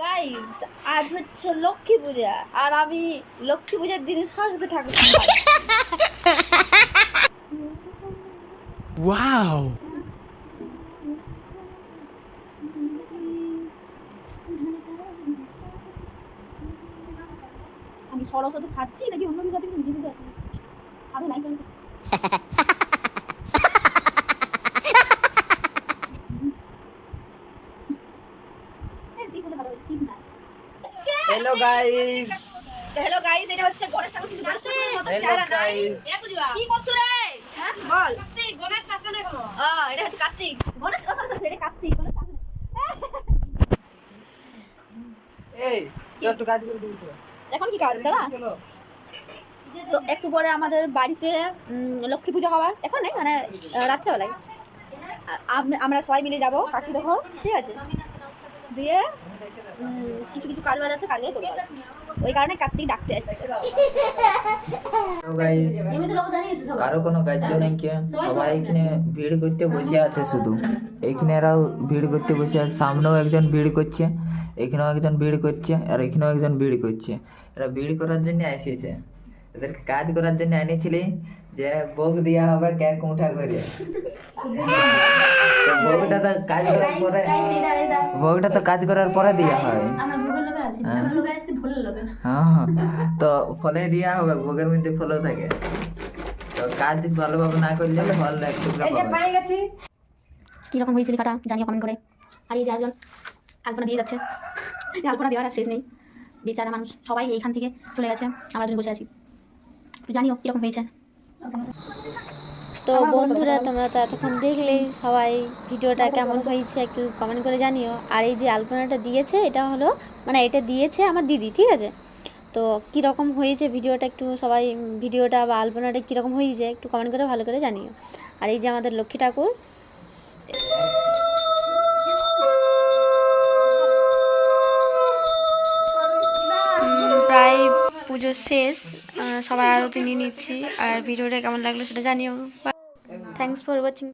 Guys আজ হচ্ছে লক্ষ্মী পূজা আর আমি লক্ষ্মী পূজার দিনে সরস্বতী ঠাকুর ওয়াও আমি সরস্বতী সাজছি নাকি অন্য কিছু আমি নিজে বুঝতে পারছি না আদৌ নাই জানি हेलो गाइस হ্যালো গাইস এটা হচ্ছে গণেশ ঠাকুর কিন্তু গণেশ ঠাকুরের মতো Hello, চেহারা নাই guys. কি করছো রে হ্যাঁ বল কার্তিক গণেশ স্টেশনে হলো এটা হচ্ছে কার্তিক গণেশ সরি এটা কার্তিক গণেশ আসলে এই চল একটু কাজ করে দিই তো এখন কি কাজ দাঁড়া চলো তো একটু পরে আমাদের বাড়িতে লক্ষ্মী পূজা হবে এখন নেই মানে রাত্রেবেলায় আমরা সবাই মিলে যাব কাকি দেখো ঠিক আছে দিয়ে কিছু কিছু কাজ বাজ আছে কাজগুলো করবো ওই কারণে কার্তিক ডাকতে আসছে হ্যালো গাইস কারো কোনো কাজ নেই কি সবাই এখানে ভিড় করতে বসে আছে শুধু এখানে এরাও ভিড় করতে বসে আছে সামনেও একজন ভিড় করছে এখানেও একজন ভিড় করছে আর এখানেও একজন ভিড় করছে এরা ভিড় করার জন্য এসেছে এদেরকে কাজ করার জন্য এনেছিলি যে ভোগ দেওয়া হবে কেক উঠা করে তো ভোগটা তো কাজ করার পরে ভোগটা তো কাজ করার পরে দেওয়া হয় হ্যাঁ তো ফলে দেওয়া হবে ভোগের মধ্যে ফলও থাকে তো কাজ ভালোভাবে না করলে ফল একটু কিরকম হয়েছে লেখাটা জানিও কমেন্ট করে আর এই যে একজন আলপনা দিয়ে যাচ্ছে এই আলপনা দেওয়ার আর শেষ নেই বেচারা মানুষ সবাই এইখান থেকে চলে গেছে আমরা দুজন বসে আছি জানিও কিরকম হয়েছে তো বন্ধুরা তোমরা তো এতক্ষণ দেখলেই সবাই ভিডিওটা কেমন হয়েছে একটু কমেন্ট করে জানিও। আর এই যে আলপনাটা দিয়েছে এটা হলো মানে এটা দিয়েছে আমার দিদি, ঠিক আছে? তো কীরকম হয়েছে ভিডিওটা একটু সবাই ভিডিওটা বা আলপনাটা কীরকম হয়েছে একটু কমেন্ট করে ভালো করে জানিও। আর এই যে আমাদের লক্ষ্মী ঠাকুর প্রায় পুজো শেষ, সবাই আরতি নিয়ে নিচ্ছি। আর ভিডিওটা কেমন লাগলো সেটা জানিও। Thanks for watching.